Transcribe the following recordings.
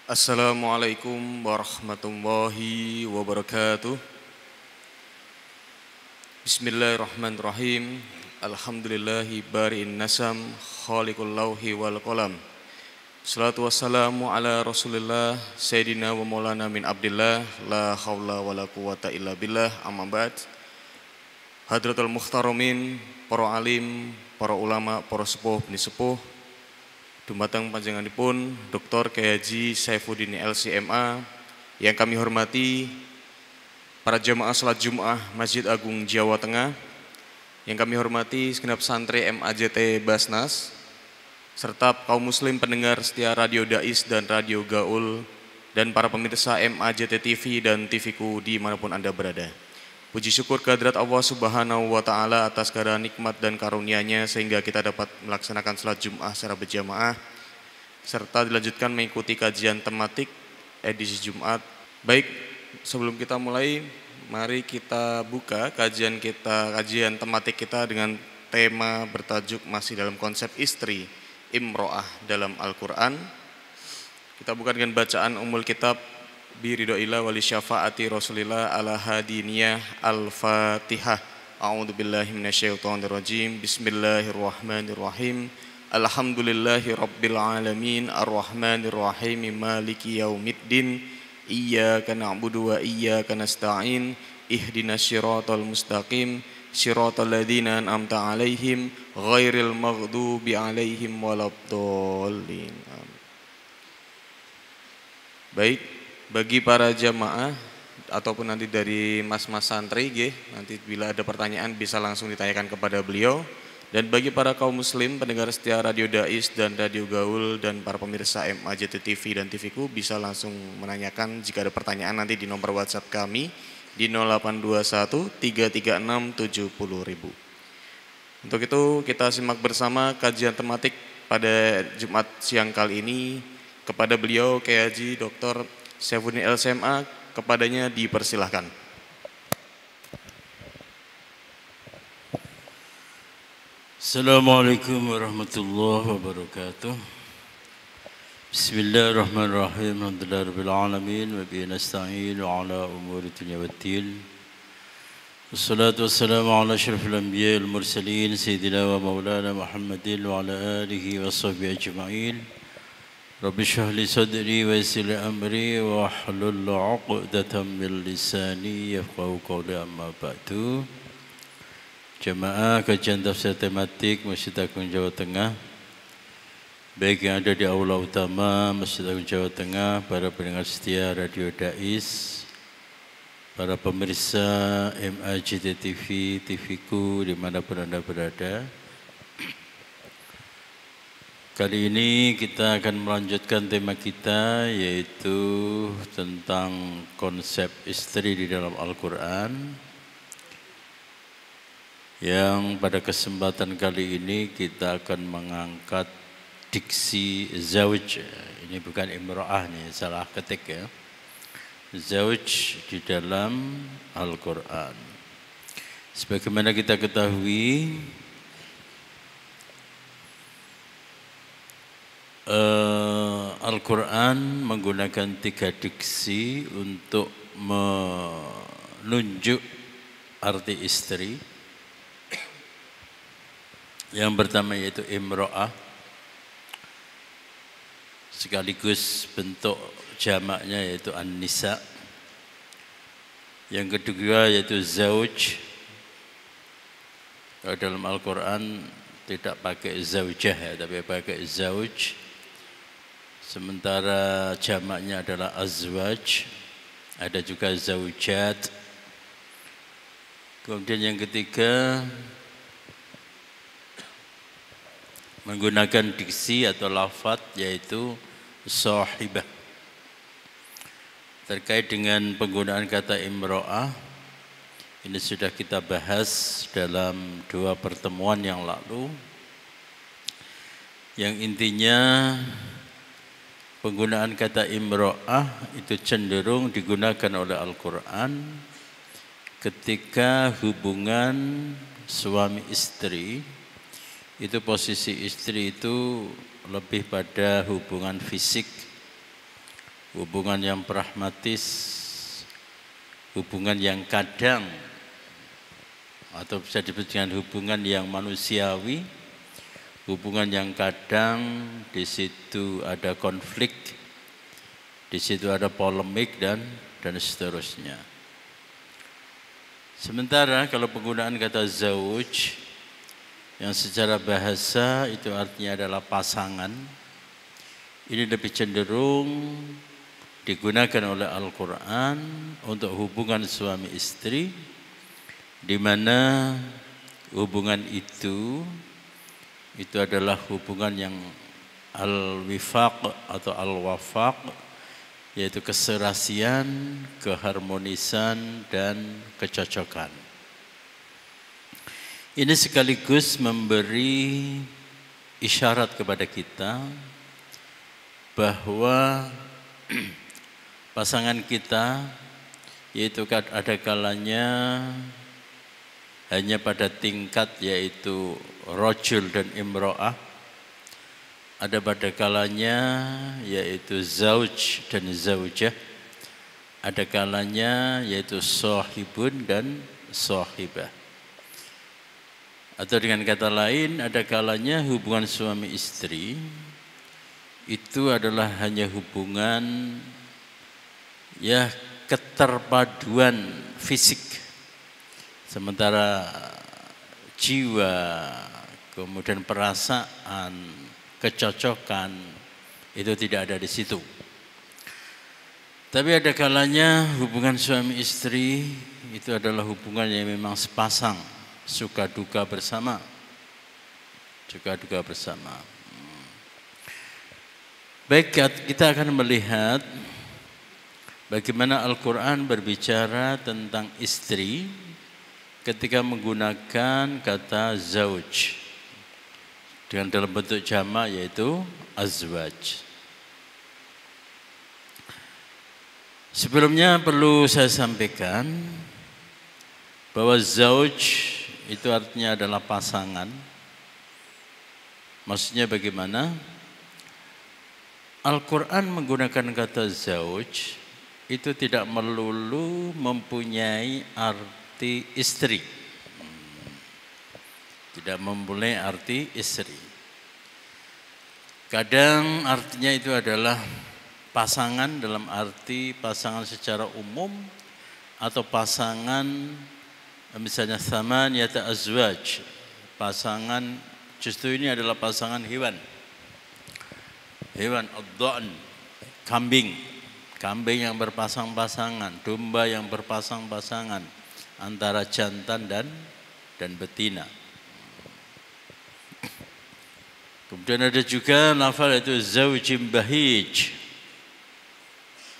Assalamualaikum warahmatullahi wabarakatuh. Bismillahirrahmanirrahim. Alhamdulillahi bari'in nasam, khaliqul lawhi wal qalam. Salatu wassalamu ala rasulillah, Sayyidina wa maulana min abdillah, la hawla wa la quwata illa billah, amma ba'd. Hadratul muhtaramin, para alim, para ulama, para sepuh, sepuh, dumateng panjenenganipun Dr. Kyai Haji Saifuddin LCMA yang kami hormati, para jamaah salat Jumat Masjid Agung Jawa Tengah yang kami hormati, segenap santri MAJT Basnas, serta kaum muslim pendengar setia Radio Dais dan Radio Gaul, dan para pemirsa MAJT TV dan TVku dimanapun Anda berada. Puji syukur kehadirat Allah Subhanahu wa Ta'ala atas segala nikmat dan karunia-Nya sehingga kita dapat melaksanakan salat Jumat secara berjamaah serta dilanjutkan mengikuti kajian tematik edisi Jumat. Baik, sebelum kita mulai, mari kita buka kajian tematik kita dengan tema bertajuk masih dalam konsep istri, imro'ah dalam Al-Quran. Kita buka dengan bacaan umul kitab biridhoillah wali syafaati rasulillah ala hadiniyah al-fatihah. A'udzubillahi minasyaitonirrajim. Bismillahirrahmanirrahim. Alhamdulillahi rabbil alamin, arrahmanirrahim, maliki yaumiddin, iyyaka na'budu wa iyyaka nasta'in, ihdinas siratal mustaqim, siratal ladzina an'amta 'alaihim ghairil maghdubi 'alaihim waladdallin. Baik, bagi para jamaah ataupun nanti dari mas-mas santri, nanti bila ada pertanyaan bisa langsung ditanyakan kepada beliau. Dan bagi para kaum muslim pendengar setia Radio Dais dan Radio Gaul dan para pemirsa MAJT TV dan TVku bisa langsung menanyakan jika ada pertanyaan nanti di nomor WhatsApp kami di 0821 336 70.000. Untuk itu kita simak bersama kajian tematik pada Jumat siang kali ini. Kepada beliau Kyai Haji Dr. Saifuddin LCMA, kepadanya dipersilahkan. Assalamualaikum warahmatullahi wabarakatuh. Bismillahirrahmanirrahim. Alhamdulillahirabbil alamin wa bihi nasta'in ala umuri dunya waddin. Wassalatu wassalamu ala asyrafil anbiya'i wal mursalin sayyidina wa maulana Muhammadin wa ala alihi wa sahbihi ajma'in. Rabbi shrah li sadri wa yassir li amri wa hlul 'uqdatam min lisani yafqahu qawli, amma ba'du. Jamaah kajian tafsir tematik Masjid Agung Jawa Tengah, baik yang ada di aula utama Masjid Agung Jawa Tengah, para pendengar setia Radio Dais, para pemirsa MAJT TV, TVku dimanapun Anda berada. Kali ini kita akan melanjutkan tema kita, yaitu tentang konsep istri di dalam Al-Quran, yang pada kesempatan kali ini kita akan mengangkat diksi zauj. Ini bukan imro'ah nih, salah ketik ya. Zauj di dalam Al-Quran. Sebagaimana kita ketahui, Al-Quran menggunakan 3 diksi untuk menunjuk arti istri. Yang pertama yaitu imro'ah, sekaligus bentuk jamaknya yaitu an-nisa. Yang kedua yaitu zauj. Kalau dalam Al-Quran tidak pakai zaujah ya, tapi pakai zauj. Sementara jamaknya adalah azwaj, ada juga zaujat. Kemudian yang ketiga menggunakan diksi atau lafaz yaitu sahibah. Terkait dengan penggunaan kata imro'ah, ini sudah kita bahas dalam 2 pertemuan yang lalu, yang intinya penggunaan kata imro'ah itu cenderung digunakan oleh Al-Quran ketika hubungan suami istri, itu posisi istri itu lebih pada hubungan fisik hubungan yang pragmatis, hubungan yang kadang atau bisa disebut dengan hubungan yang manusiawi, hubungan yang kadang di situ ada konflik, di situ ada polemik dan seterusnya. Sementara kalau penggunaan kata zauj yang secara bahasa itu artinya adalah pasangan, ini lebih cenderung digunakan oleh Al-Quran untuk hubungan suami istri, di mana hubungan itu adalah hubungan yang al-wifaq atau al-wafaq, yaitu keserasian, keharmonisan, dan kecocokan. Ini sekaligus memberi isyarat kepada kita bahwa pasangan kita yaitu ada kalanya hanya pada tingkat yaitu rajul dan imro'ah, ada pada kalanya yaitu zauj dan zaujah, ada kalanya yaitu sahibun dan sahibah. Atau dengan kata lain, ada kalanya hubungan suami istri itu adalah hanya hubungan ya keterpaduan fisik, sementara jiwa, kemudian perasaan, kecocokan itu tidak ada di situ. Tapi ada kalanya hubungan suami istri itu adalah hubungan yang memang sepasang, suka duka bersama, Baik, kita akan melihat bagaimana Al-Quran berbicara tentang istri ketika menggunakan kata zauj dengan dalam bentuk jamak yaitu azwaj. Sebelumnya perlu saya sampaikan bahwa zauj itu artinya adalah pasangan. Maksudnya bagaimana? Al-Quran menggunakan kata zauj itu tidak melulu mempunyai arti istri. Tidak mempunyai arti istri. Kadang artinya itu adalah pasangan dalam arti pasangan secara umum atau pasangan misalnya thamaniyata azwaj, pasangan, justru ini adalah pasangan hewan ad-dha'n, kambing yang berpasang-pasangan, domba yang berpasang-pasangan antara jantan dan betina. Kemudian ada juga lafaz itu zaujim bahij,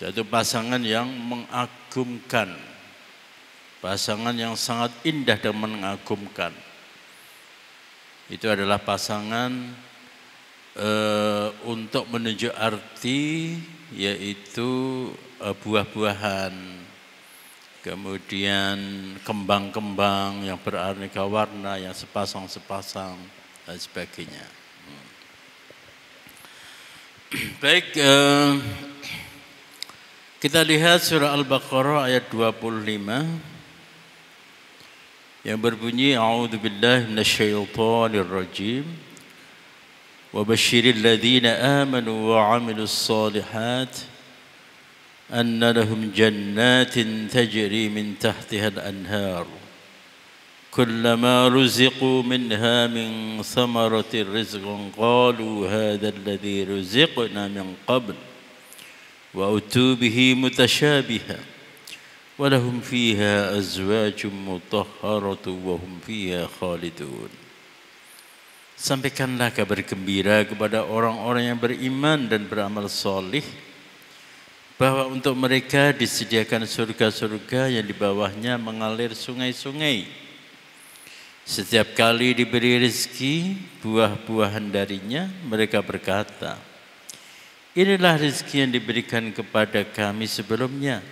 yaitu pasangan yang mengagumkan, pasangan yang sangat indah dan mengagumkan. Itu adalah pasangan untuk menunjuk arti yaitu buah-buahan, kemudian kembang-kembang yang beraneka warna, yang sepasang-sepasang dan sebagainya. Baik, kita lihat surah Al-Baqarah ayat 25 yang berbunyi a'udzubillahi minasyaitonirrajim wa basyiril ladzina amanu wa 'amilus shalihat anna lahum jannatin tajri min tahtihal anhar kullama ruziqu minha min thamaratir rizqan qalu hadzal ladzi ruziqna min qabl wa utu bihi mutasyabiha wa lahum fiha azwajun mutahharatu wa hum fiha khalidun. Sampaikanlah kabar gembira kepada orang-orang yang beriman dan beramal solih bahwa untuk mereka disediakan surga-surga yang di bawahnya mengalir sungai-sungai. Setiap kali diberi rezeki buah-buahan darinya, mereka berkata, inilah rezeki yang diberikan kepada kami sebelumnya.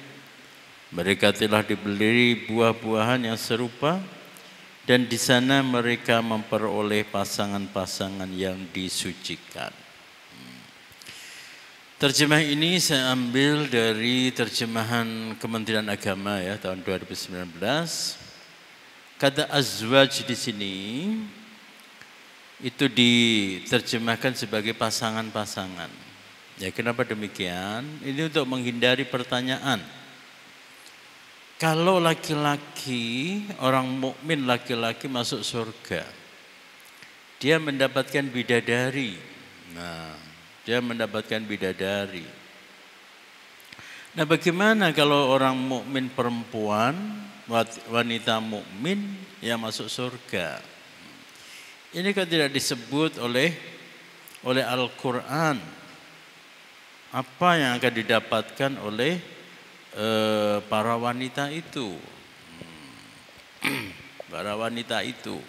Mereka telah diberi buah-buahan yang serupa dan di sana mereka memperoleh pasangan-pasangan yang disucikan. Terjemah ini saya ambil dari terjemahan Kementerian Agama ya tahun 2019. Kata azwaj di sini itu diterjemahkan sebagai pasangan-pasangan. Ya, kenapa demikian? Ini untuk menghindari pertanyaan. Kalau laki-laki, orang mukmin laki-laki masuk surga, dia mendapatkan bidadari. Nah, dia mendapatkan bidadari. Nah, bagaimana kalau orang mukmin perempuan, wanita mukmin yang masuk surga? Ini kan tidak disebut oleh Al-Quran. Apa yang akan didapatkan oleh para wanita itu? Para wanita itu.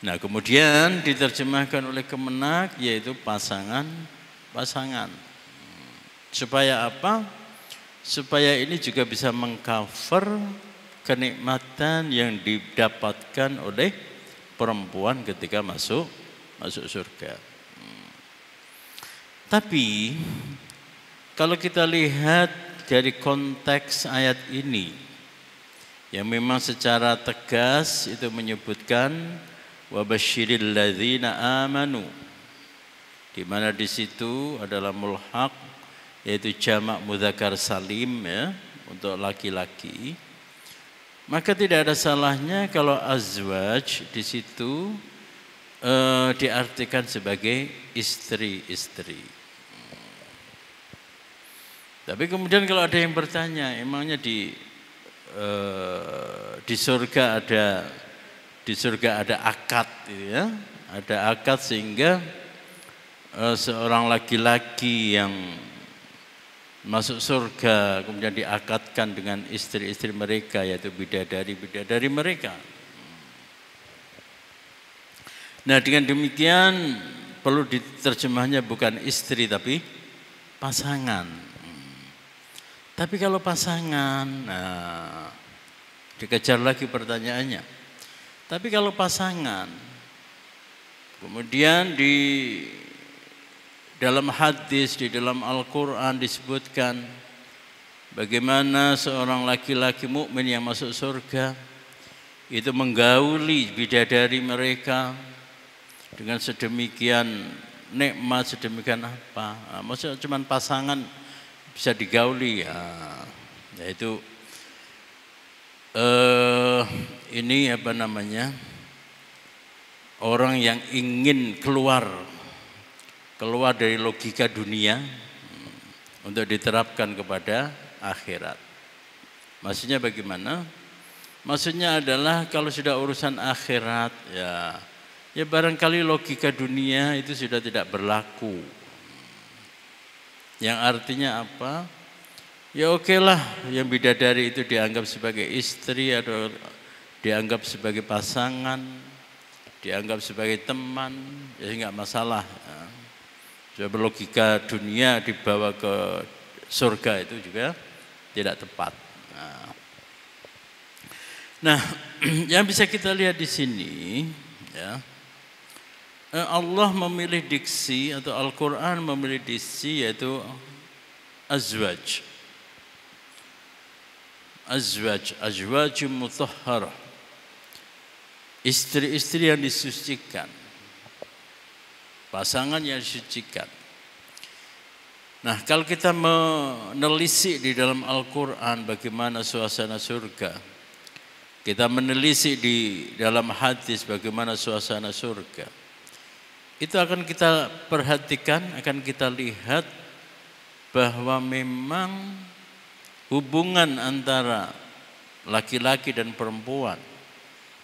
Nah, kemudian diterjemahkan oleh Kemenak yaitu pasangan. Supaya apa? Supaya ini juga bisa mengcover kenikmatan yang didapatkan oleh perempuan ketika masuk surga. Tapi kalau kita lihat dari konteks ayat ini yang memang secara tegas itu menyebutkan wabashiril ladzina amanu, di mana di situ adalah mulhaq yaitu jamak mudzakkar salim ya untuk laki-laki, maka tidak ada salahnya kalau azwaj di situ diartikan sebagai istri-istri. Tapi kemudian kalau ada yang bertanya, emangnya di surga ada akad, gitu ya? Ada akad sehingga seorang laki-laki yang masuk surga kemudian diakadkan dengan istri-istri mereka yaitu bidadari mereka. Nah, dengan demikian perlu diterjemahnya bukan istri tapi pasangan. Tapi kalau pasangan, nah dikejar lagi pertanyaannya. Tapi kalau pasangan, kemudian di dalam hadis, di dalam Al-Quran disebutkan bagaimana seorang laki-laki mukmin yang masuk surga itu menggauli bidadari mereka dengan sedemikian nikmat, sedemikian apa. Nah, maksudnya cuma pasangan bisa digauli, ya, yaitu ini apa namanya, orang yang ingin keluar dari logika dunia untuk diterapkan kepada akhirat. Maksudnya bagaimana? Maksudnya adalah kalau sudah urusan akhirat ya barangkali logika dunia itu sudah tidak berlaku. Yang artinya apa? Ya oke lah, yang bidadari itu dianggap sebagai istri atau dianggap sebagai pasangan, dianggap sebagai teman, ya enggak masalah. Sudah berlogika dunia dibawa ke surga itu juga tidak tepat. Nah, yang bisa kita lihat di sini, ya, Allah memilih diksi atau Al-Quran memilih diksi yaitu azwaj. Azwajum mutahharah. Istri-istri yang disucikan. Pasangan yang disucikan. Nah, kalau kita menelisik di dalam Al-Quran bagaimana suasana surga, kita menelisik di dalam hadis bagaimana suasana surga, itu akan kita perhatikan, akan kita lihat bahwa memang hubungan antara laki-laki dan perempuan,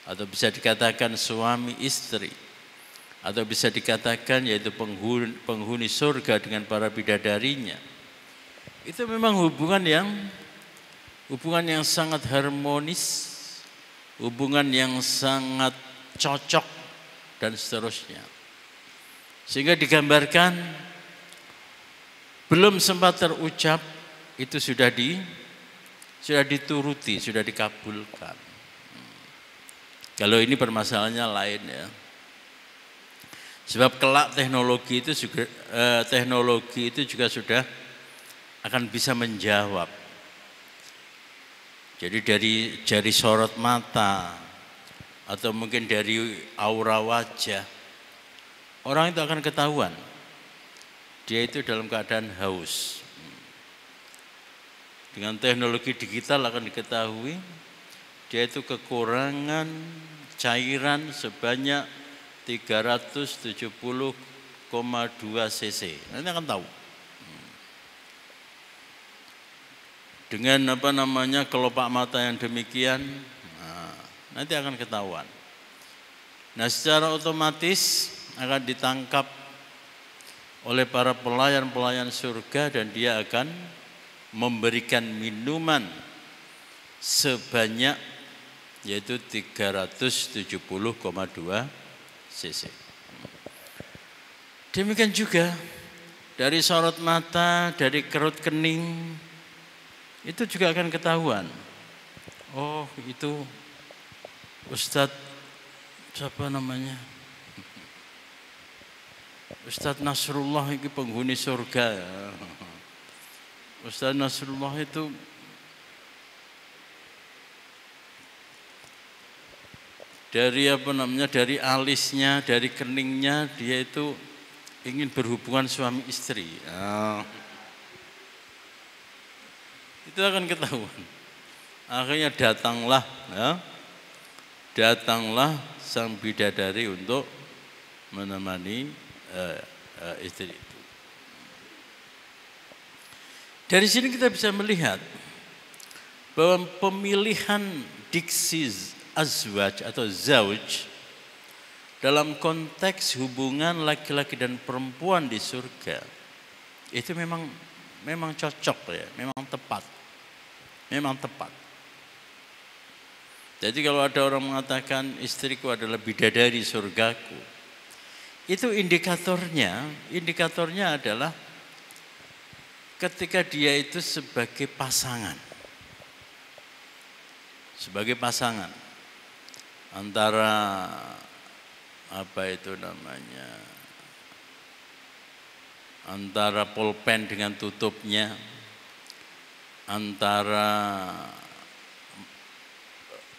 atau bisa dikatakan suami istri, atau bisa dikatakan yaitu penghuni surga dengan para bidadarinya, itu memang hubungan yang sangat harmonis, hubungan yang sangat cocok dan seterusnya. Sehingga digambarkan belum sempat terucap itu sudah dituruti, sudah dikabulkan. Kalau ini permasalahannya lain ya. Sebab kelak teknologi itu juga sudah akan bisa menjawab. Jadi dari sorot mata atau mungkin dari aura wajah, orang itu akan ketahuan dia itu dalam keadaan haus. Dengan teknologi digital akan diketahui dia itu kekurangan cairan sebanyak 370,2 cc. Nanti akan tahu. Dengan kelopak mata yang demikian, nanti akan ketahuan. Nah, secara otomatis akan ditangkap oleh para pelayan-pelayan surga dan dia akan memberikan minuman sebanyak yaitu 370,2 cc. Demikian juga dari sorot mata, dari kerut kening, itu juga akan ketahuan. Oh, itu Ustadz siapa namanya? Ustadz Nasrullah itu penghuni surga. Ustadz Nasrullah itu dari dari alisnya, dari keningnya dia itu ingin berhubungan suami istri. Itu akan ketahuan. Akhirnya datanglah sang bidadari untuk menemani istri itu. Dari sini kita bisa melihat bahwa pemilihan diksi azwaj atau zauj dalam konteks hubungan laki-laki dan perempuan di surga itu memang cocok ya, memang tepat. Jadi kalau ada orang mengatakan istriku adalah bidadari surgaku, itu indikatornya adalah ketika dia itu sebagai pasangan antara antara pulpen dengan tutupnya, antara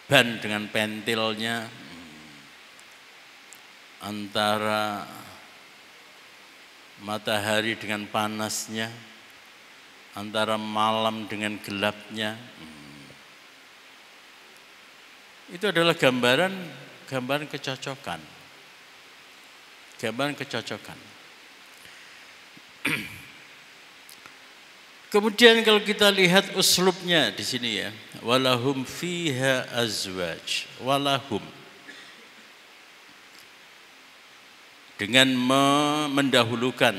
ban dengan pentilnya, antara matahari dengan panasnya, antara malam dengan gelapnya. Itu adalah gambaran kecocokan. Kemudian kalau kita lihat uslubnya di sini ya, walahum fiha azwaj, walahum. Dengan mendahulukan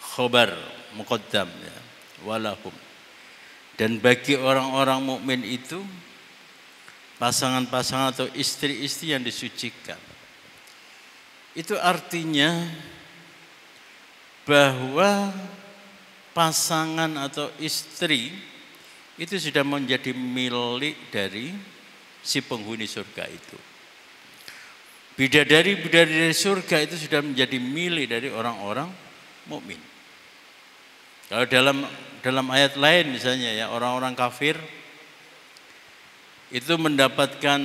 khobar muqaddam ya, walahum. Dan bagi orang-orang mukmin itu pasangan-pasangan atau istri-istri yang disucikan. Itu artinya bahwa pasangan atau istri itu sudah menjadi milik dari si penghuni surga itu. Bidadari surga itu sudah menjadi milik dari orang-orang mukmin. Kalau dalam ayat lain misalnya ya, orang-orang kafir itu mendapatkan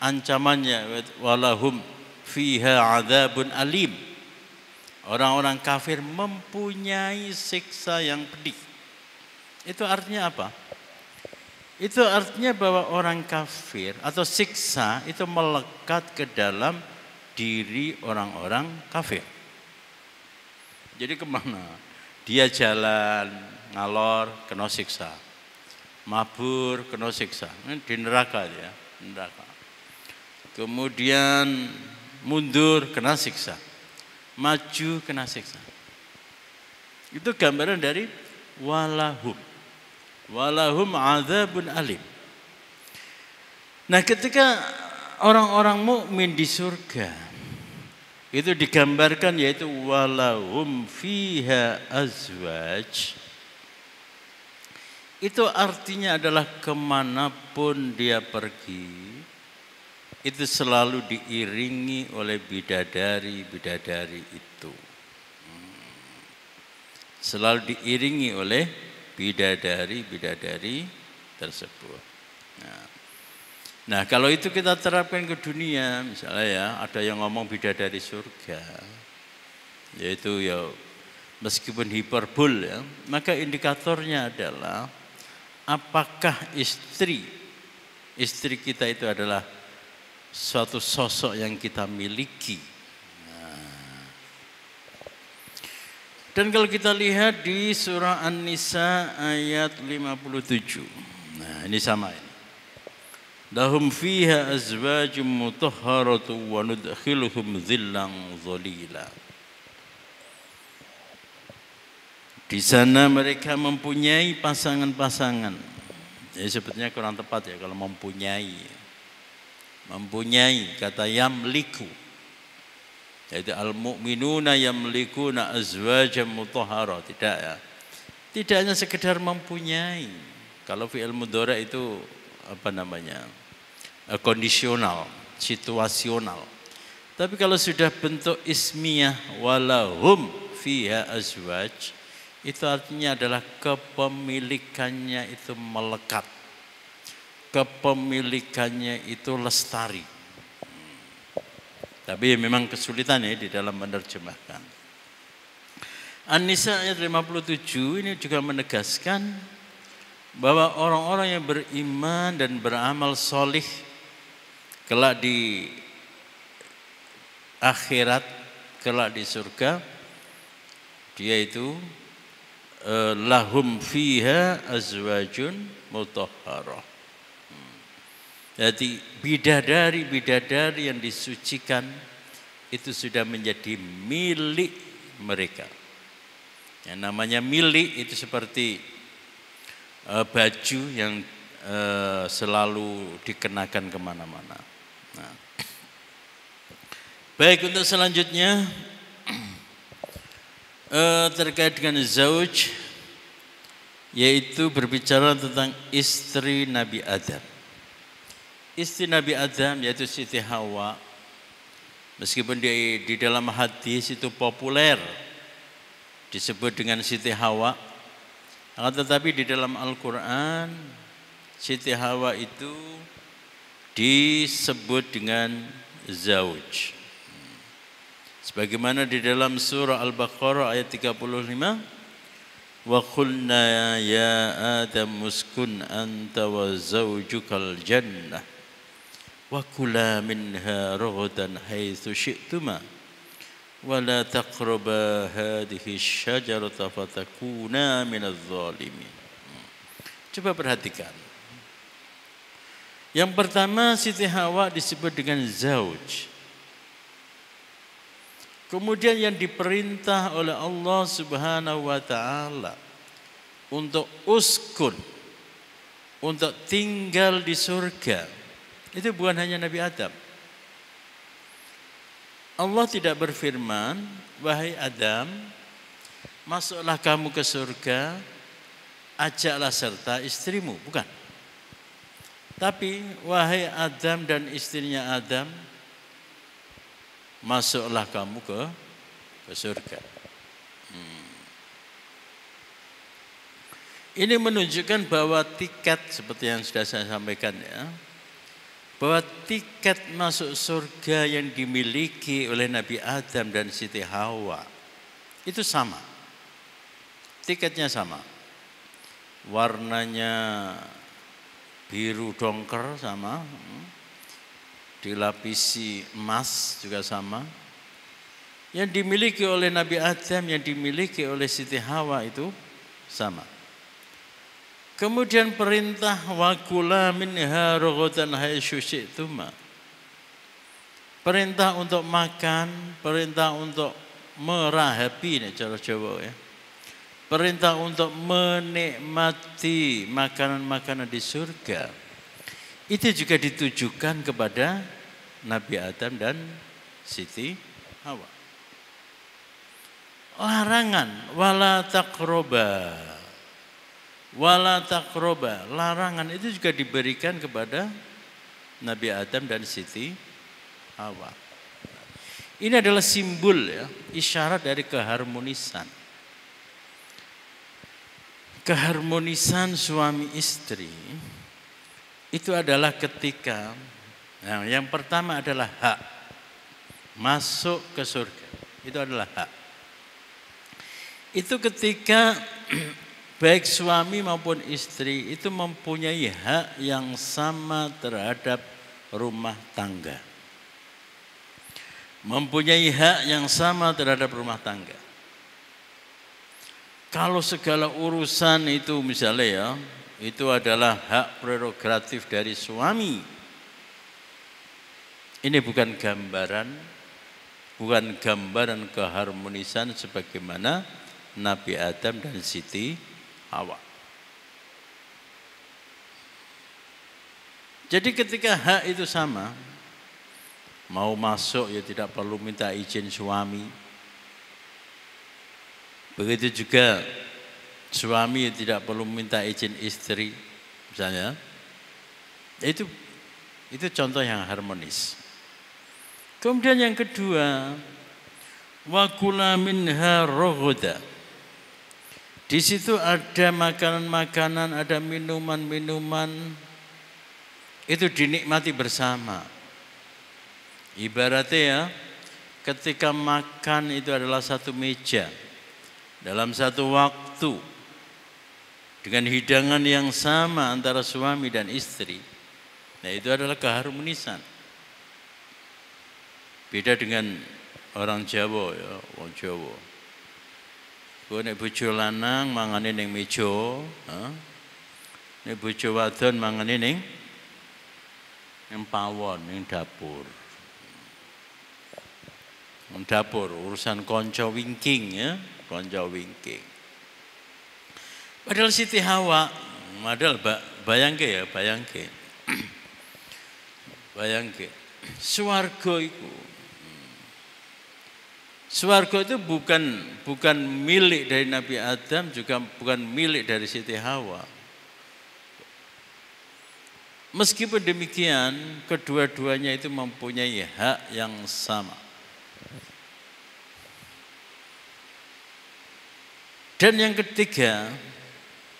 ancamannya, walahum fiha adzabun alim. Orang-orang kafir mempunyai siksa yang pedih. Itu artinya apa? Itu artinya bahwa orang kafir atau siksa itu melekat ke dalam diri orang-orang kafir. Jadi kemana? Dia jalan ngalor kena siksa, mabur kena siksa, di neraka dia, neraka. Kemudian mundur kena siksa, maju kena siksa. Itu gambaran dari walahum adzabun alim. Nah, ketika orang-orang mukmin di surga itu digambarkan yaitu walahum fiha azwaj, itu artinya adalah kemanapun dia pergi itu selalu diiringi oleh bidadari-bidadari itu. Selalu diiringi oleh bidadari-bidadari tersebut. Nah, kalau itu kita terapkan ke dunia, misalnya ya, ada yang ngomong bidadari surga, yaitu ya meskipun hiperbol ya, maka indikatornya adalah apakah istri kita itu adalah suatu sosok yang kita miliki. Dan kalau kita lihat di surah An-Nisa ayat 57. Nah, ini sama ini. Lahum fiha azwajum mutahharatu wa nudkhiluhum dhillan dhalila. Di sana mereka mempunyai pasangan-pasangan. Jadi sebetulnya kurang tepat ya kalau mempunyai. Mempunyai kata yamliku. Yaitu al-mu'minuna yamlikuna azwajam mutahhara, tidak ya. Tidak hanya sekedar mempunyai. Kalau fi'il mudhari itu apa namanya? Kondisional, situasional. Tapi kalau sudah bentuk ismiyah walahum fiha azwaj, itu artinya adalah kepemilikannya itu melekat. Kepemilikannya itu lestari. Tapi memang kesulitan ya di dalam menerjemahkan. An-Nisa ayat 57 ini juga menegaskan bahwa orang-orang yang beriman dan beramal solih kelak di akhirat, kelak di surga, dia itu lahum fiha azwajun mutahharah. Jadi bidadari-bidadari yang disucikan itu sudah menjadi milik mereka. Yang namanya milik itu seperti baju yang selalu dikenakan kemana-mana. Nah. Baik, untuk selanjutnya terkait dengan zauj, yaitu berbicara tentang istri Nabi Adam. Istri Nabi Adam yaitu Siti Hawa, meskipun di dalam hadis itu populer disebut dengan Siti Hawa, tetapi di dalam Al-Quran Siti Hawa itu disebut dengan zauj. Sebagaimana di dalam surah Al-Baqarah ayat 35, wa qulna ya Adam uskun anta wa zaujukal jannah wa kula minha ragadan haitsu syi'tuma wa la taqraba hadhihi syajarata fatakuna minadh dhalimin. Coba perhatikan. Yang pertama, Siti Hawa disebut dengan zauj. Kemudian yang diperintah oleh Allah Subhanahu wa taala untuk uskun, untuk tinggal di surga. Itu bukan hanya Nabi Adam. Allah tidak berfirman, wahai Adam, masuklah kamu ke surga, ajaklah serta istrimu, bukan. Tapi wahai Adam dan istrinya Adam, masuklah kamu ke surga. Ini menunjukkan bahwa tiket seperti yang sudah saya sampaikan ya, bahwa tiket masuk surga yang dimiliki oleh Nabi Adam dan Siti Hawa itu sama. Tiketnya sama. Warnanya biru dongker sama, dilapisi emas juga sama. Yang dimiliki oleh Nabi Adam, yang dimiliki oleh Siti Hawa itu sama. Kemudian perintah wa kula minha ragadan haitsu syi'tuma. Perintah untuk makan, perintah untuk merahapi nih cara Jawa ya. Perintah untuk menikmati makanan-makanan di surga. Itu juga ditujukan kepada Nabi Adam dan Siti Hawa. Larangan wala taqroba. Wala taqroba, larangan itu juga diberikan kepada Nabi Adam dan Siti Hawa. Ini adalah simbol ya, isyarat dari keharmonisan. Keharmonisan suami istri itu adalah ketika yang pertama adalah hak masuk ke surga. Itu adalah hak. Itu ketika baik suami maupun istri itu mempunyai hak yang sama terhadap rumah tangga. Mempunyai hak yang sama terhadap rumah tangga. Kalau segala urusan itu misalnya ya, itu adalah hak prerogatif dari suami. Ini bukan gambaran keharmonisan sebagaimana Nabi Adam dan Siti Hawa. Jadi ketika hak itu sama, mau masuk ya tidak perlu minta izin suami. Begitu juga suami tidak perlu minta izin istri, misalnya. Itu contoh yang harmonis. Kemudian yang kedua, wa kula minha raghada. Di situ ada makanan-makanan, ada minuman-minuman, itu dinikmati bersama. Ibaratnya ya, ketika makan itu adalah satu meja, dalam satu waktu, dengan hidangan yang sama antara suami dan istri. Nah itu adalah keharmonisan. Beda dengan orang Jawa ya, orang Jawa. Kau nek bojo lanang mangane ning meja, nek bojo wadon mangane ning pawon, ning dapur. Dapur urusan konco wingking ya, konco wingking. Padahal Siti Hawa, padahal bayangke ya, bayangke. Swarga itu bukan milik dari Nabi Adam, juga bukan milik dari Siti Hawa. Meskipun demikian, kedua-duanya itu mempunyai hak yang sama. Dan yang ketiga,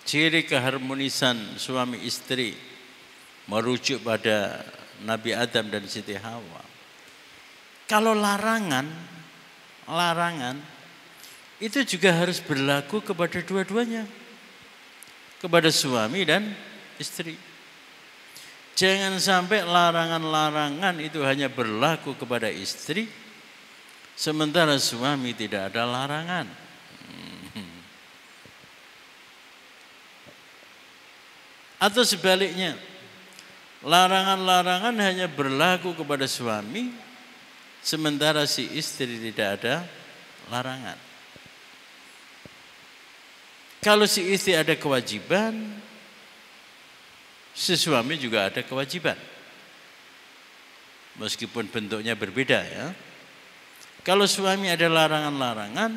ciri keharmonisan suami istri merujuk pada Nabi Adam dan Siti Hawa. Kalau larangan itu juga harus berlaku kepada dua-duanya, kepada suami dan istri. Jangan sampai larangan-larangan itu hanya berlaku kepada istri, sementara suami tidak ada larangan. Atau sebaliknya, larangan-larangan hanya berlaku kepada suami, sementara si istri tidak ada larangan. Kalau si istri ada kewajiban, si suami juga ada kewajiban. Meskipun bentuknya berbeda ya. Kalau suami ada larangan-larangan,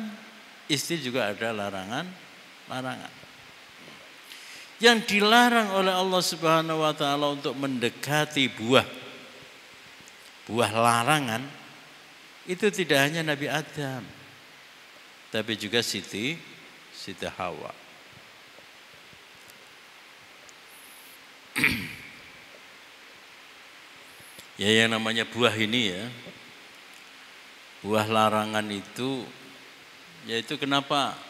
istri juga ada larangan-larangan. Yang dilarang oleh Allah Subhanahu wa taala untuk mendekati buah larangan itu tidak hanya Nabi Adam, tapi juga Siti Hawa. Ya yang namanya buah ini ya, buah larangan itu, yaitu kenapa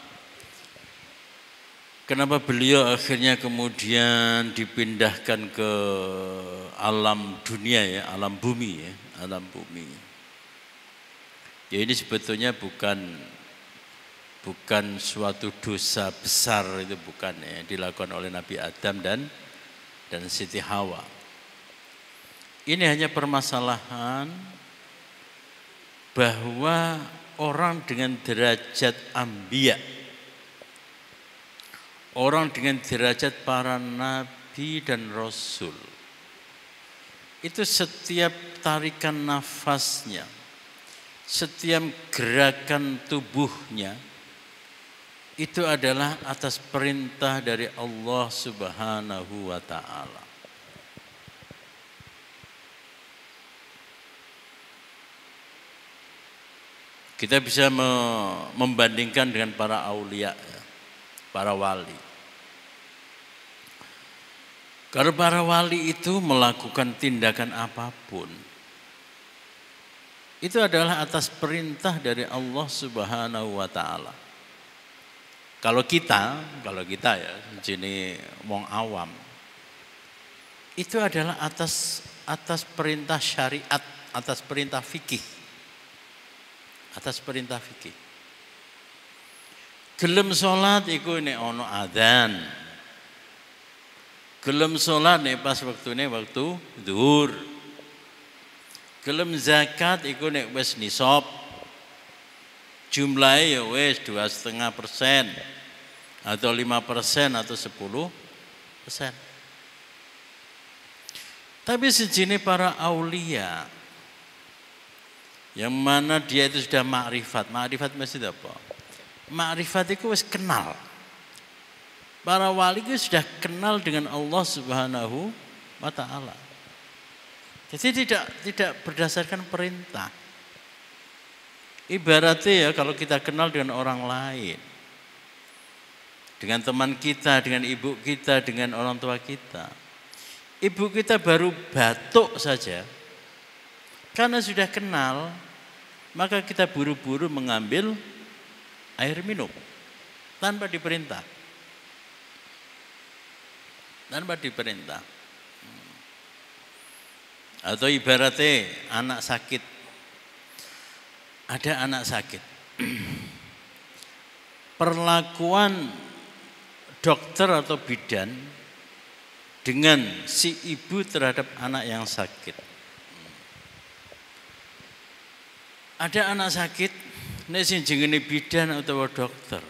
beliau akhirnya kemudian dipindahkan ke alam dunia ya, alam bumi ya, alam bumi. Ya ini sebetulnya bukan suatu dosa besar, itu bukan ya, dilakukan oleh Nabi Adam dan Siti Hawa. Ini hanya permasalahan bahwa orang dengan derajat anbiya, orang dengan derajat para nabi dan rasul, itu setiap tarikan nafasnya, setiap gerakan tubuhnya, itu adalah atas perintah dari Allah Subhanahu wa ta'ala. Kita bisa membandingkan dengan para aulia, para wali. Kalau para wali itu melakukan tindakan apapun, itu adalah atas perintah dari Allah Subhanahu wa taala. Kalau kita ya, sini wong awam, itu adalah atas perintah syariat, atas perintah fikih. Atas perintah fikih. Gelem salat iku nek ana adzan. Gelem salat nek pas waktune waktu zuhur. Gelem zakat iku nek wis nisab. Jumlahe ya wis 2,5% atau 5% atau 10%. Tapi sejine para aulia yang mana dia itu sudah makrifat. Makrifat maksudnya apa? Makrifat itu wis kenal. Para wali itu sudah kenal dengan Allah Subhanahu wa taala. Jadi tidak berdasarkan perintah. Ibaratnya ya kalau kita kenal dengan orang lain, dengan teman kita, dengan ibu kita, dengan orang tua kita. Ibu kita baru batuk saja, karena sudah kenal, maka kita buru-buru mengambil air minum tanpa diperintah. Tanpa diperintah. Atau ibaratnya anak sakit. Ada anak sakit. Perlakuan dokter atau bidan dengan si ibu terhadap anak yang sakit. Ada anak sakit, nek sing jenenge bidan atau dokter.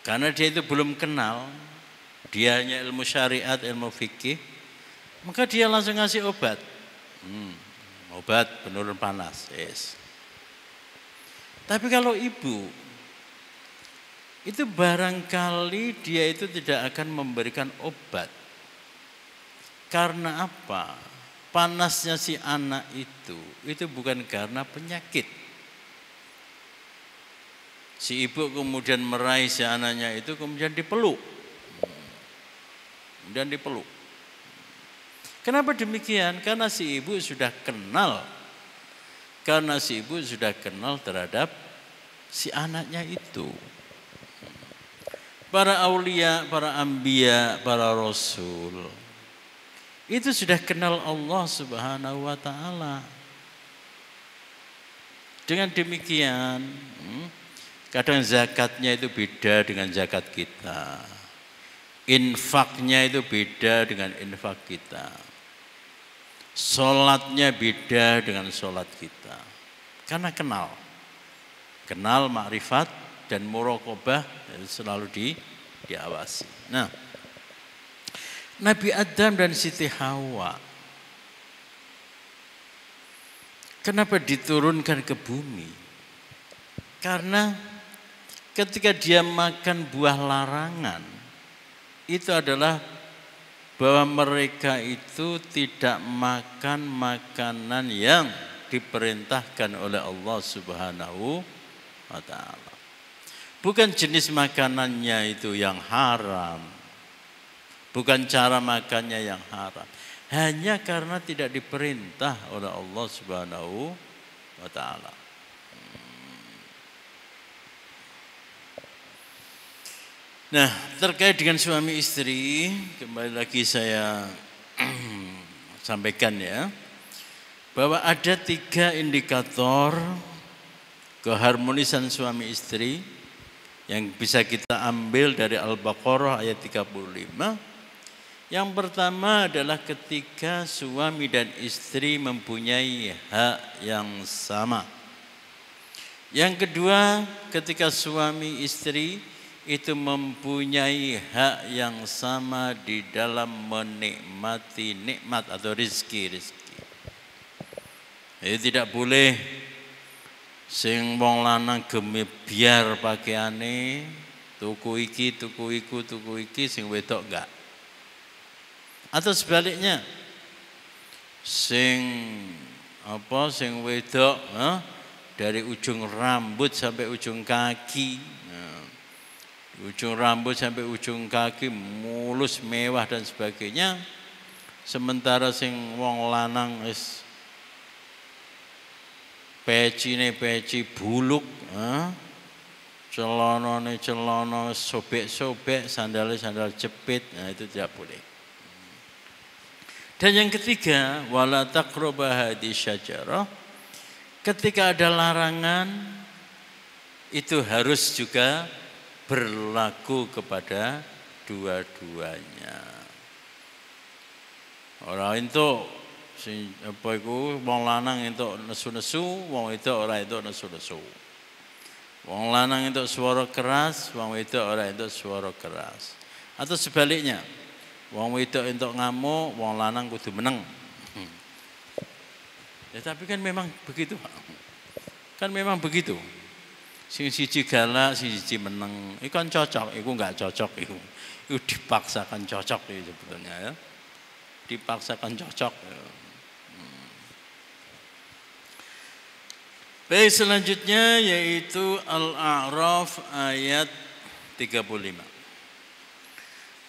Karena dia itu belum kenal, dia hanya ilmu syariat, ilmu fikih, maka dia langsung ngasih obat. Obat penurun panas, yes. Tapi kalau ibu, itu barangkali dia itu tidak akan memberikan obat. Karena apa? Panasnya si anak itu bukan karena penyakit. Si ibu kemudian meraih si anaknya itu kemudian dipeluk. Kemudian dipeluk. Kenapa demikian? Karena si ibu sudah kenal. Karena si ibu sudah kenal terhadap si anaknya itu. Para aulia, para anbiya, para rasul itu sudah kenal Allah Subhanahu wa taala. Dengan demikian, kadang zakatnya itu beda dengan zakat kita. Infaknya itu beda dengan infak kita. Salatnya beda dengan salat kita. Karena kenal. Kenal makrifat dan muraqabah selalu diawasi. Nah, Nabi Adam dan Siti Hawa, kenapa diturunkan ke bumi? Karena ketika dia makan buah larangan, itu adalah bahwa mereka itu tidak makan makanan yang diperintahkan oleh Allah Subhanahu wa taala. Bukan jenis makanannya itu yang haram. Bukan cara makannya yang haram. Hanya karena tidak diperintah oleh Allah Subhanahu wa taala. Nah, terkait dengan suami istri, kembali lagi saya sampaikan ya, bahwa ada 3 indikator keharmonisan suami istri yang bisa kita ambil dari Al-Baqarah ayat 35. Yang pertama adalah ketika suami dan istri mempunyai hak yang sama. Yang kedua, ketika suami istri itu mempunyai hak yang sama di dalam menikmati nikmat atau rizki. Jadi tidak boleh sing wong lanang geme biar pakaiane, tuku iki, sing wedok enggak. Atau sebaliknya, sing wedok dari ujung rambut sampai ujung kaki. Ujung rambut sampai ujung kaki mulus, mewah dan sebagainya. Sementara sing wong lanang wis pecine peci buluk, celanane celana sobek-sobek, sandal jepit, nah itu tidak boleh. Dan yang ketiga, wala taqraba hadhihi syajarah. Ketika ada larangan itu harus juga berlaku kepada dua-duanya. Orang itu sing apa iku wong lanang entuk nesu-nesu, wong itu ora entuk nesu-nesu. Wong lanang entuk swara keras, wong itu ora entuk swara keras. Atau sebaliknya, wong wedok entuk ngamuk, wong lanang kudu meneng. Ya tapi kan memang begitu. Kan memang begitu. Sing siji galak, sing siji meneng. Iku kan cocok, iku enggak cocok iku. Iku dipaksakan cocok itu sebetulnya ya. Dipaksakan cocok. Baik, selanjutnya yaitu Al-A'raf ayat 35.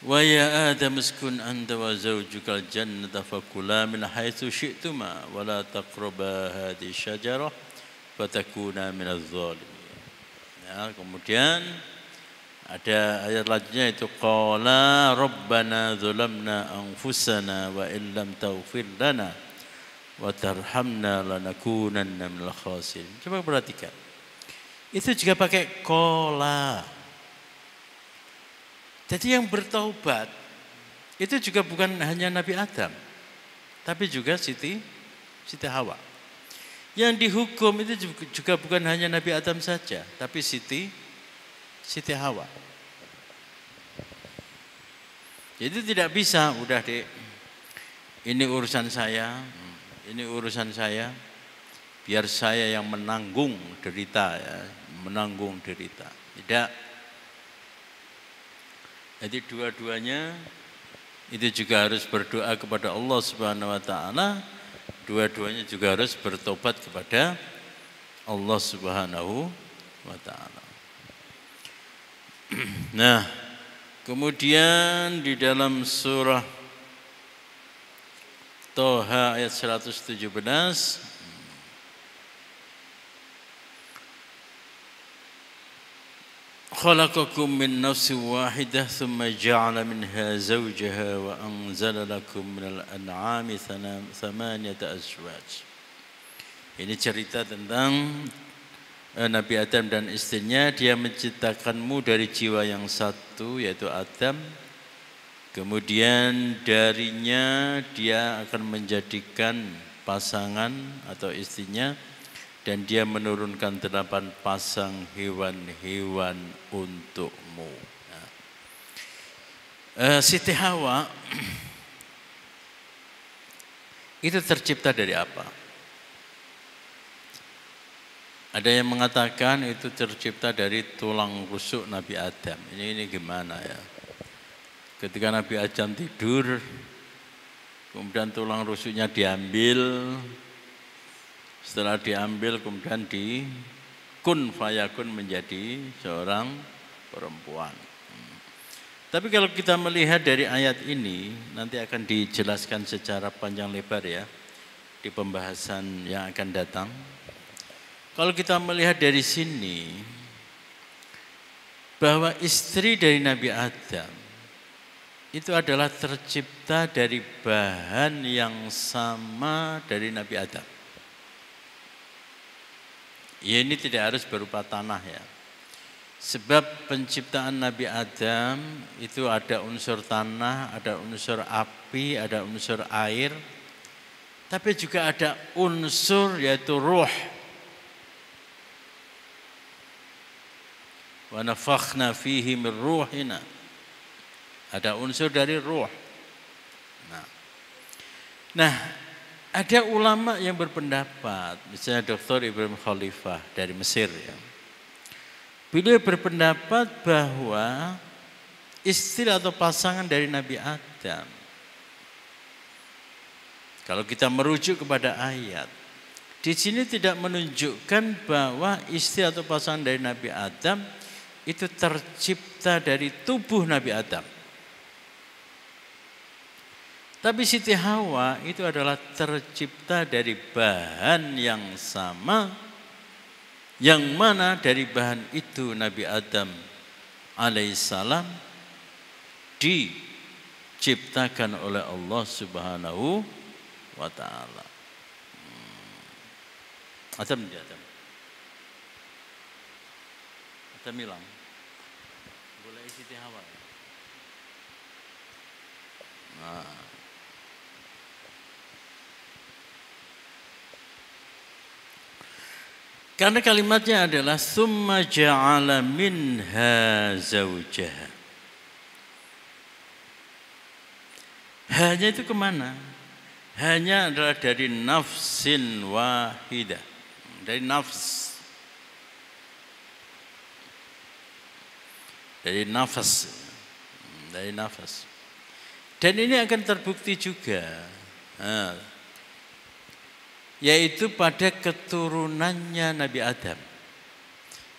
Wa ya Adam uskun anta wa zawjukal jannata fakula min haitsu syi'tuma wa la taqraba hadhihi syajarah fatakuna minadh dhalimin. Ya, kemudian ada ayat selanjutnya itu qala rabbana dzalamna anfusana wa illam taghfir lana wa tarhamna lanakunanna minal khasirin. Coba perhatikan. Itu juga pakai qala. Jadi yang bertaubat itu juga bukan hanya Nabi Adam, tapi juga Siti Hawa. Yang dihukum itu juga bukan hanya Nabi Adam saja, tapi Siti Hawa. Jadi tidak bisa, udah deh, ini urusan saya, biar saya yang menanggung derita ya, Tidak. Jadi dua-duanya itu juga harus berdoa kepada Allah Subhanahu wa taala, dua-duanya juga harus bertobat kepada Allah Subhanahu wa taala. Nah, kemudian di dalam surah Toha ayat 117 khalaqakum min nafsin wahidah thumma ja'ala minha zawjaha wa anzala lakum minal an'ami thamaniyata azwaj. Ini cerita tentang Nabi Adam dan istrinya. Dia menciptakanmu dari jiwa yang satu yaitu Adam. Kemudian darinya dia akan menjadikan pasangan atau istrinya. Dan dia menurunkan 8 pasang hewan-hewan untukmu. Siti Hawa itu tercipta dari apa? Ada yang mengatakan itu tercipta dari tulang rusuk Nabi Adam. Ini gimana ya? Ketika Nabi Adam tidur, kemudian tulang rusuknya diambil. Setelah diambil kemudian kun fayakun menjadi seorang perempuan. Tapi kalau kita melihat dari ayat ini, nanti akan dijelaskan secara panjang lebar ya di pembahasan yang akan datang. Kalau kita melihat dari sini bahwa istri dari Nabi Adam itu adalah tercipta dari bahan yang sama dari Nabi Adam. Ya, ini tidak harus berupa tanah ya. Sebab penciptaan Nabi Adam itu ada unsur tanah, ada unsur api, ada unsur air. Tapi juga ada unsur yaitu ruh. Wa nafakhna fihi min ruhina. Ada unsur dari ruh. Nah, ada ulama yang berpendapat, misalnya Dr. Ibrahim Khalifah dari Mesir ya. Beliau berpendapat bahwa istri atau pasangan dari Nabi Adam, kalau kita merujuk kepada ayat, Di sini tidak menunjukkan bahwa istri atau pasangan dari Nabi Adam itu tercipta dari tubuh Nabi Adam. Tapi Siti Hawa itu adalah tercipta dari bahan yang sama, yang mana dari bahan itu Nabi Adam alaihissalam diciptakan oleh Allah Subhanahu wa ta'ala. Adam di Adam. Adam bilang, boleh Siti Hawa. Nah. Karena kalimatnya adalah summa ja'ala minha zawjaha. Hanya itu kemana? Hanya adalah dari nafsin wahidah. Dari nafs. Dari nafas. Dari nafas. Dan ini akan terbukti juga. Yaitu pada keturunannya Nabi Adam.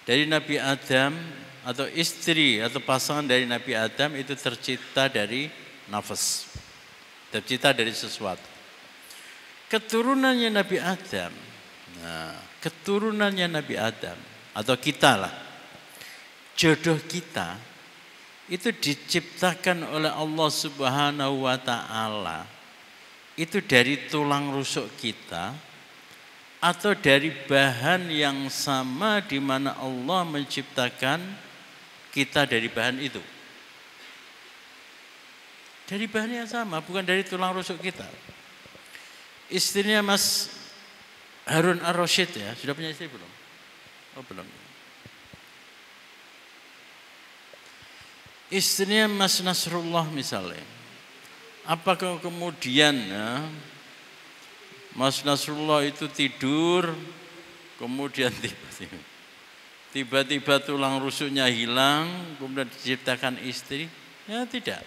Dari Nabi Adam atau istri atau pasangan dari Nabi Adam itu tercipta dari nafas. Tercipta dari sesuatu. Keturunannya Nabi Adam. Nah, keturunannya Nabi Adam atau kita lah. Jodoh kita itu diciptakan oleh Allah Subhanahu wa ta'ala. Itu dari tulang rusuk kita atau dari bahan yang sama di mana Allah menciptakan kita dari bahan itu. Dari bahan yang sama, bukan dari tulang rusuk kita. Istrinya Mas Harun Ar-Rasyid ya, sudah punya istri belum? Oh belum. Istrinya Mas Nasrullah misalnya. Apakah kemudian ya, Mas Nasrullah itu tidur, kemudian tiba-tiba tulang rusuknya hilang, kemudian diciptakan istri? Ya tidak.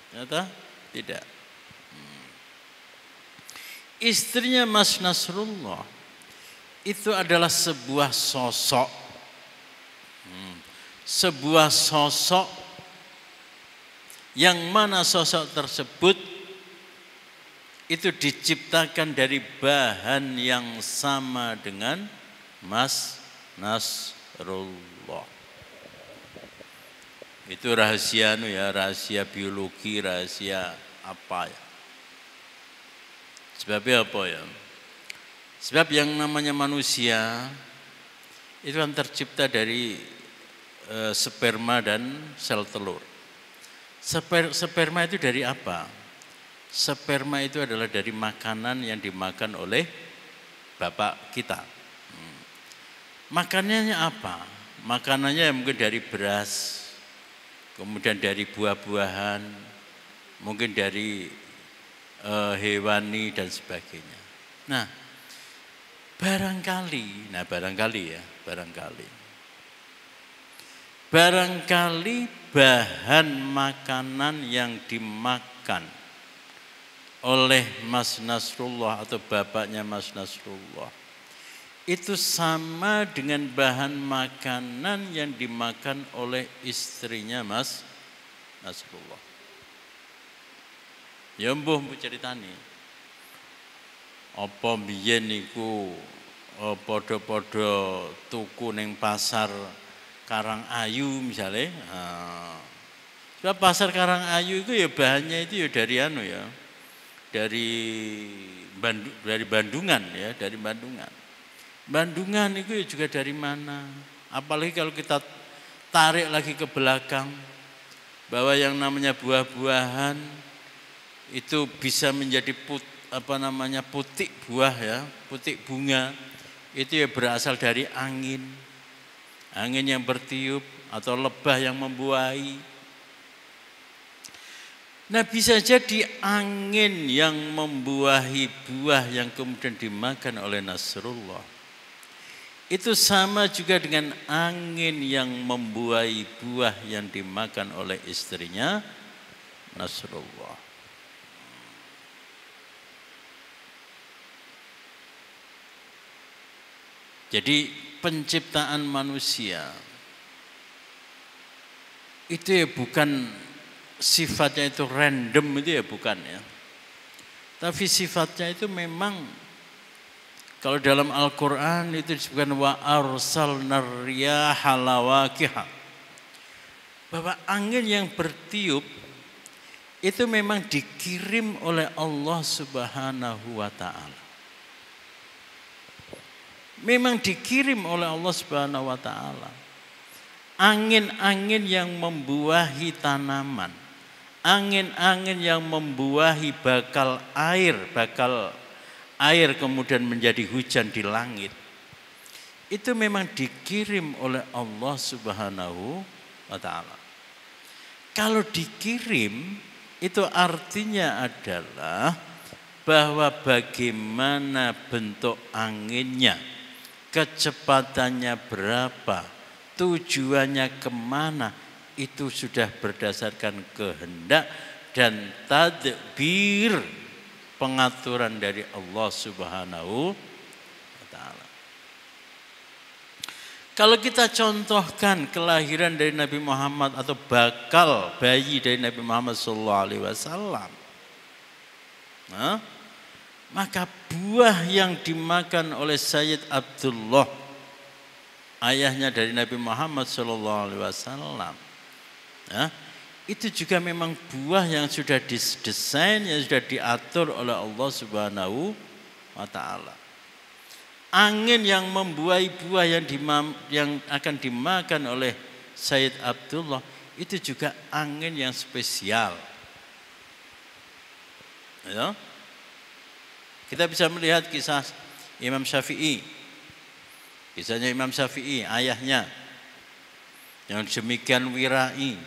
Ternyata tidak. Istrinya Mas Nasrullah itu adalah sebuah sosok. Sebuah sosok yang mana sosok tersebut itu diciptakan dari bahan yang sama dengan Mas Nasrullah. Itu rahasia rahasia biologi, rahasia apa ya? Sebabnya apa ya? Sebab yang namanya manusia itu kan tercipta dari sperma dan sel telur. Sperma itu dari apa? Sperma itu adalah dari makanan yang dimakan oleh bapak kita. Makanannya apa? Makanannya mungkin dari beras, kemudian dari buah-buahan, mungkin dari hewani dan sebagainya. Nah, barangkali bahan makanan yang dimakan oleh Mas Nasrullah atau bapaknya Mas Nasrullah itu sama dengan bahan makanan yang dimakan oleh istrinya Mas Nasrullah. Ya mbuh ceritani. Apa biyen niku padha-padha tuku ning pasar Karangayu misalnya. Sebab pasar Karangayu itu ya bahannya itu ya dari dari Bandungan ya, dari Bandungan. Bandungan itu juga dari mana? Apalagi kalau kita tarik lagi ke belakang bahwa yang namanya buah-buahan itu bisa menjadi putik buah ya, putik bunga itu ya berasal dari angin yang bertiup atau lebah yang membuahi. Nah bisa jadi angin yang membuahi buah yang kemudian dimakan oleh Nasrullah itu sama juga dengan angin yang membuahi buah yang dimakan oleh istrinya Nasrullah. Jadi penciptaan manusia itu ya bukan sifatnya itu random, itu ya bukan ya. Tapi sifatnya itu memang, kalau dalam Al-Quran itu disebutkan wa arsalnar riyaha lawaqiha, bahwa angin yang bertiup itu memang dikirim oleh Allah Subhanahu wa taala. Memang dikirim oleh Allah Subhanahu wa taala. Angin-angin yang membuahi tanaman, angin-angin yang membuahi bakal air kemudian menjadi hujan di langit, itu memang dikirim oleh Allah Subhanahu wa taala. Kalau dikirim itu artinya adalah bahwa bagaimana bentuk anginnya, kecepatannya berapa, tujuannya kemana, itu sudah berdasarkan kehendak dan tadbir, pengaturan dari Allah Subhanahu wa taala. Kalau kita contohkan kelahiran dari Nabi Muhammad atau bakal bayi dari Nabi Muhammad SAW, maka buah yang dimakan oleh Sayyid Abdullah, ayahnya dari Nabi Muhammad SAW, itu juga memang buah yang sudah didesain, yang sudah diatur oleh Allah Subhanahu wa taala. Angin yang membuahi buah yang akan dimakan oleh Sayyid Abdullah itu juga angin yang spesial. Ya. Kita bisa melihat kisah Imam Syafi'i. Kisahnya Imam Syafi'i, ayahnya yang demikian wirai,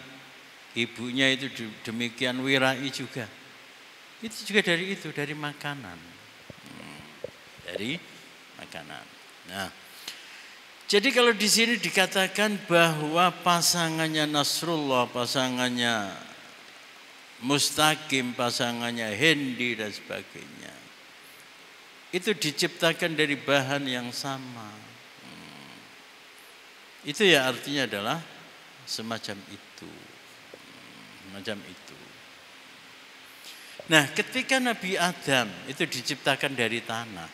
ibunya itu demikian wirai juga. Itu juga dari makanan. Dari makanan. Nah, jadi kalau di sini dikatakan bahwa pasangannya Nasrullah, pasangannya Mustaqim, pasangannya Hendi dan sebagainya, itu diciptakan dari bahan yang sama. Itu ya artinya adalah semacam itu. Semacam itu. Nah, ketika Nabi Adam itu diciptakan dari tanah,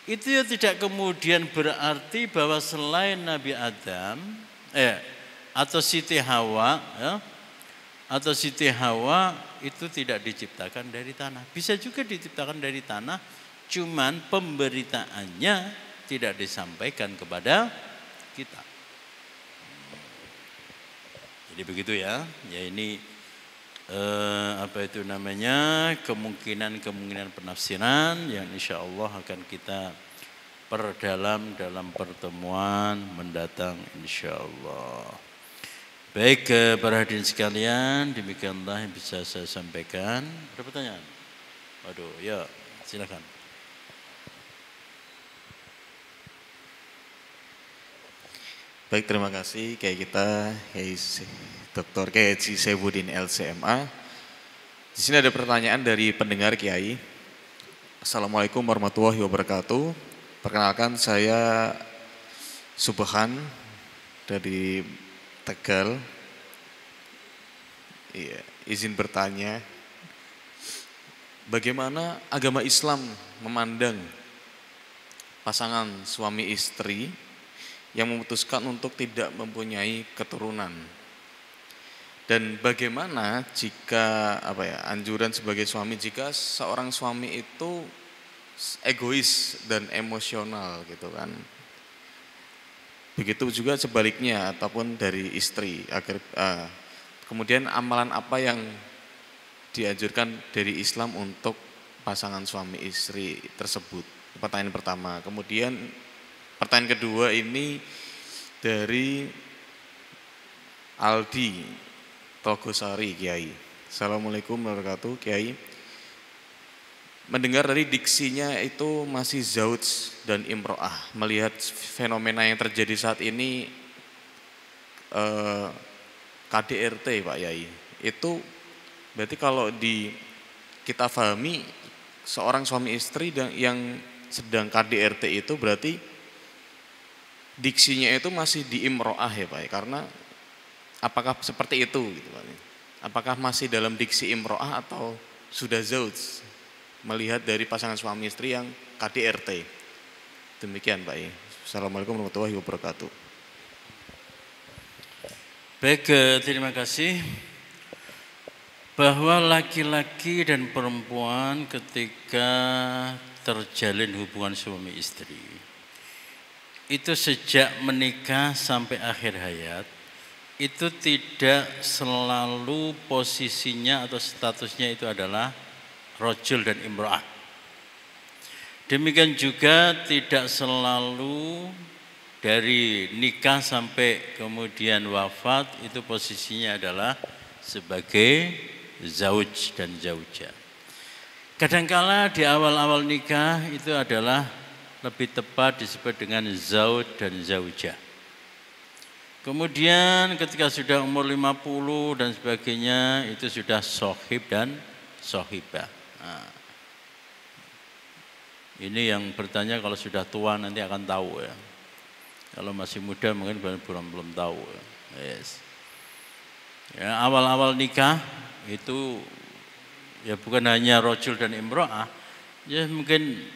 itu ya tidak kemudian berarti bahwa selain Nabi Adam atau Siti Hawa, atau Siti Hawa itu tidak diciptakan dari tanah. Bisa juga diciptakan dari tanah, cuman pemberitaannya tidak disampaikan kepada kita. Jadi begitu ya. Ya ini kemungkinan penafsiran yang insya Allah akan kita perdalam dalam pertemuan mendatang insya Allah. Baik, para hadirin sekalian, demikianlah yang bisa saya sampaikan. Ada pertanyaan? Waduh, ya silakan. Baik, terima kasih Kiai kita, Kiai Dr. Kiai Haji Saifuddin LCMA. Di sini ada pertanyaan dari pendengar Kiai. Assalamualaikum warahmatullahi wabarakatuh. Perkenalkan, saya Subhan dari Tegal. Iya, izin bertanya, bagaimana agama Islam memandang pasangan suami istri yang memutuskan untuk tidak mempunyai keturunan? Dan bagaimana jika anjuran sebagai suami jika seorang suami itu egois dan emosional gitu kan? Begitu juga sebaliknya ataupun dari istri. Kemudian amalan apa yang dianjurkan dari Islam untuk pasangan suami istri tersebut? Pertanyaan pertama. Kemudian pertanyaan kedua ini dari Aldi Togosari, Kiai. Assalamualaikum warahmatullahi wabarakatuh, Kiai. Mendengar dari diksinya itu masih zauj dan imro'ah. Melihat fenomena yang terjadi saat ini KDRT, Pak Yai. Itu berarti kalau kita pahami seorang suami istri yang sedang KDRT itu berarti diksinya itu masih di imro'ah ya Pak, karena apakah seperti itu gitu Pak? Apakah masih dalam diksi imro'ah atau sudah zauj, melihat dari pasangan suami istri yang KDRT? Demikian Pak. Assalamualaikum warahmatullahi wabarakatuh. Baik, terima kasih. Bahwa laki-laki dan perempuan ketika terjalin hubungan suami istri itu sejak menikah sampai akhir hayat itu tidak selalu posisinya atau statusnya itu adalah rajul dan imra'ah. Demikian juga tidak selalu dari nikah sampai kemudian wafat itu posisinya adalah sebagai zauj dan zaujah. Kadangkala di awal-awal nikah itu adalah lebih tepat disebut dengan zauj dan zaujah. Kemudian ketika sudah umur 50 dan sebagainya itu sudah sohib dan sohibah. Nah, ini yang bertanya kalau sudah tua nanti akan tahu ya. Kalau masih muda mungkin belum tahu. Yes. Ya, awal-awal nikah itu ya bukan hanya rajul dan imro'ah, ya mungkin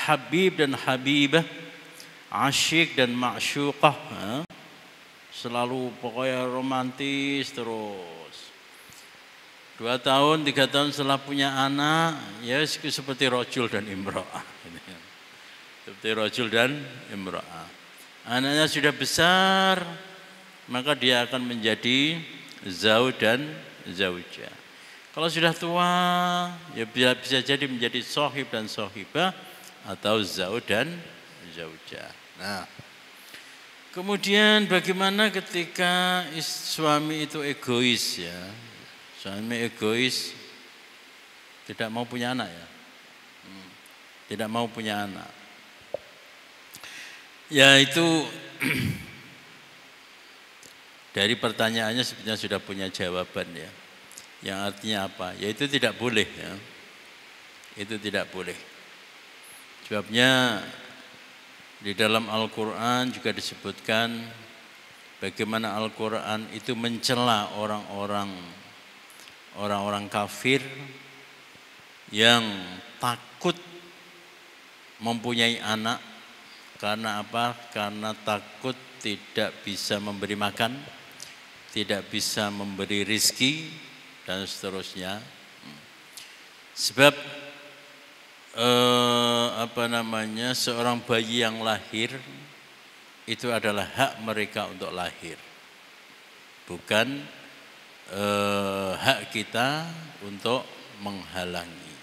habib dan habibah, asyik dan ma'syuqah, selalu pokoknya romantis terus. 2 tahun, 3 tahun setelah punya anak, ya seperti rajul dan imro'ah. Seperti rajul dan imro'ah. Anaknya sudah besar, maka dia akan menjadi zauj dan zaujah. Kalau sudah tua, ya bisa jadi menjadi sohib dan sohibah atau zauj dan zaujah. Nah, kemudian bagaimana ketika suami itu egois ya? Suami egois tidak mau punya anak ya, tidak mau punya anak. Ya itu dari pertanyaannya sebenarnya sudah punya jawaban ya. Yang artinya apa? Ya itu tidak boleh ya. Itu tidak boleh. Sebabnya di dalam Al-Quran juga disebutkan bagaimana Al-Quran itu mencela orang-orang kafir yang takut mempunyai anak. Karena apa? Karena takut tidak bisa memberi makan, tidak bisa memberi rizki, dan seterusnya. Sebab seorang bayi yang lahir itu adalah hak mereka untuk lahir, bukan hak kita untuk menghalangi.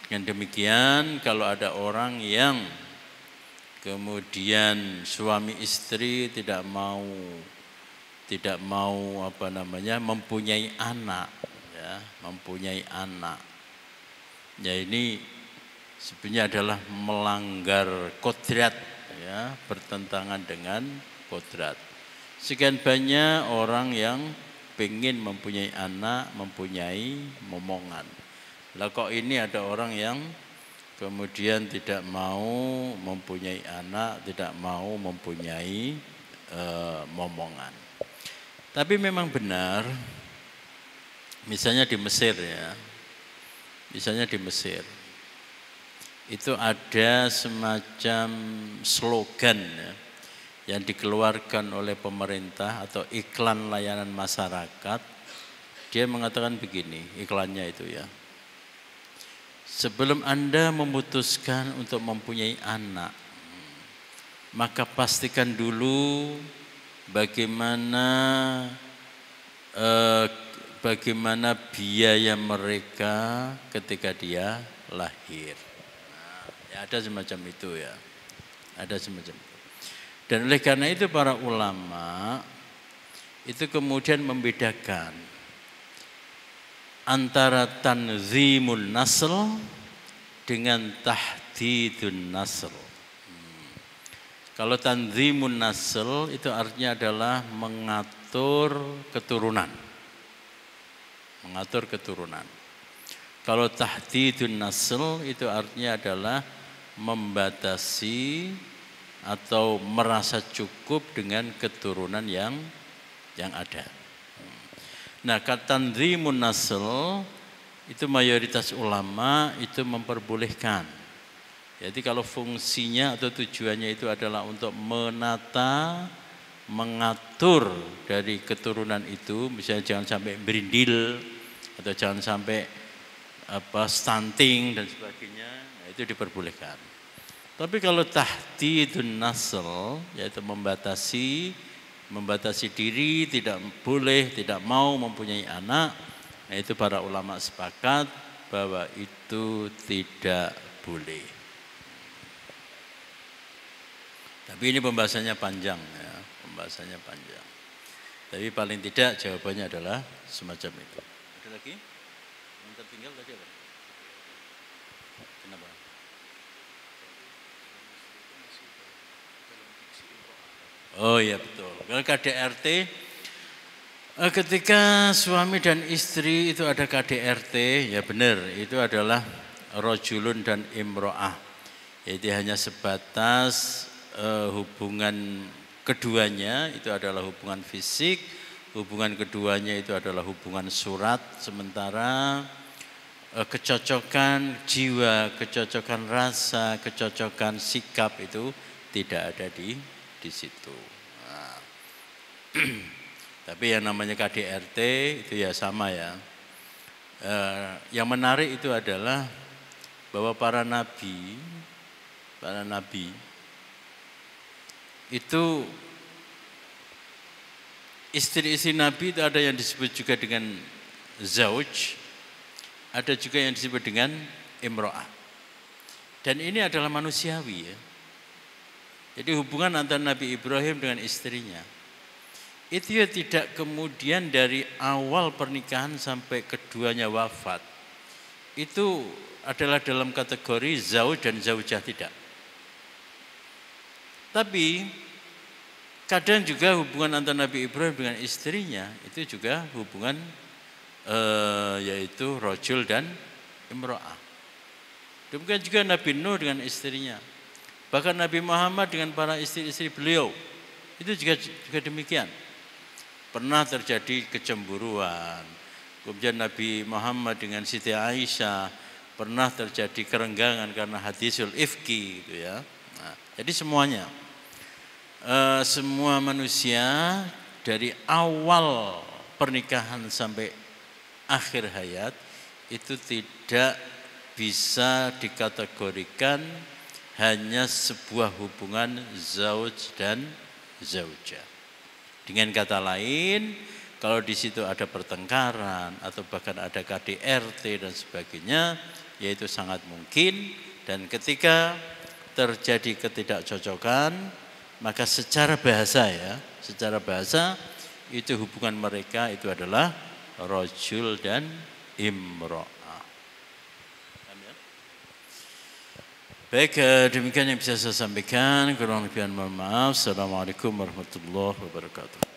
Dengan demikian kalau ada orang yang kemudian suami istri tidak mau mempunyai anak ya, ya ini sebenarnya adalah melanggar kodrat ya, bertentangan dengan kodrat. Sekian banyak orang yang pengen mempunyai anak, mempunyai momongan. Lah kok ini ada orang yang kemudian tidak mau mempunyai anak, tidak mau mempunyai momongan. Tapi memang benar, misalnya di Mesir ya, itu ada semacam slogan ya, yang dikeluarkan oleh pemerintah atau iklan layanan masyarakat. Dia mengatakan begini, iklannya itu ya. Sebelum Anda memutuskan untuk mempunyai anak, maka pastikan dulu bagaimana biaya mereka ketika dia lahir. Nah, ya ada semacam itu ya, ada semacam itu. Dan oleh karena itu para ulama itu kemudian membedakan antara tanzimun nasl dengan tahdidun nasl. Kalau tanzimun nasl itu artinya adalah mengatur keturunan. Kalau tahdidun nasl itu artinya adalah membatasi atau merasa cukup dengan keturunan yang ada. Nah, tanzimun nasl itu mayoritas ulama itu memperbolehkan. Jadi kalau fungsinya atau tujuannya itu adalah untuk menata, mengatur dari keturunan itu, misalnya jangan sampai berindil atau jangan sampai stunting dan sebagainya, nah itu diperbolehkan. Tapi kalau tahdidun nasl, yaitu membatasi diri, tidak boleh, tidak mau mempunyai anak, nah itu para ulama sepakat bahwa itu tidak boleh. Tapi ini pembahasannya panjang ya, pembahasannya panjang. Tapi paling tidak jawabannya adalah semacam itu. Ada lagi? Yang tertinggal tadi apa? Kenapa? Oh iya betul. Kalau KDRT, ketika suami dan istri itu ada KDRT, ya benar, itu adalah rojulun dan imro'ah. Jadi hanya sebatas hubungan keduanya itu adalah hubungan fisik, hubungan keduanya itu adalah hubungan surat, sementara kecocokan jiwa, kecocokan rasa, kecocokan sikap itu tidak ada di situ. Nah. Tapi yang namanya KDRT itu ya sama ya. Yang menarik itu adalah bahwa para nabi itu istri-istri Nabi itu ada yang disebut juga dengan zauj, ada juga yang disebut dengan imro'ah. Dan ini adalah manusiawi ya. Jadi hubungan antara Nabi Ibrahim dengan istrinya itu ya tidak kemudian dari awal pernikahan sampai keduanya wafat. Itu adalah dalam kategori zauj dan zaujah, tidak. Tapi kadang juga hubungan antara Nabi Ibrahim dengan istrinya itu juga hubungan yaitu rojul dan imro'ah. Demikian juga Nabi Nuh dengan istrinya. Bahkan Nabi Muhammad dengan para istri-istri beliau itu juga demikian. Pernah terjadi kecemburuan. Kemudian Nabi Muhammad dengan Siti Aisyah pernah terjadi kerenggangan karena hadisul ifki gitu ya. Nah, jadi semuanya semua manusia dari awal pernikahan sampai akhir hayat itu tidak bisa dikategorikan hanya sebuah hubungan zauj dan zaujah. Dengan kata lain, kalau di situ ada pertengkaran atau bahkan ada KDRT dan sebagainya, yaitu sangat mungkin. Dan ketika terjadi ketidakcocokan, maka secara bahasa itu hubungan mereka itu adalah rojul dan imro'ah. Baik, demikian yang bisa saya sampaikan. Kurang lebih mohon maaf. Assalamualaikum warahmatullahi wabarakatuh.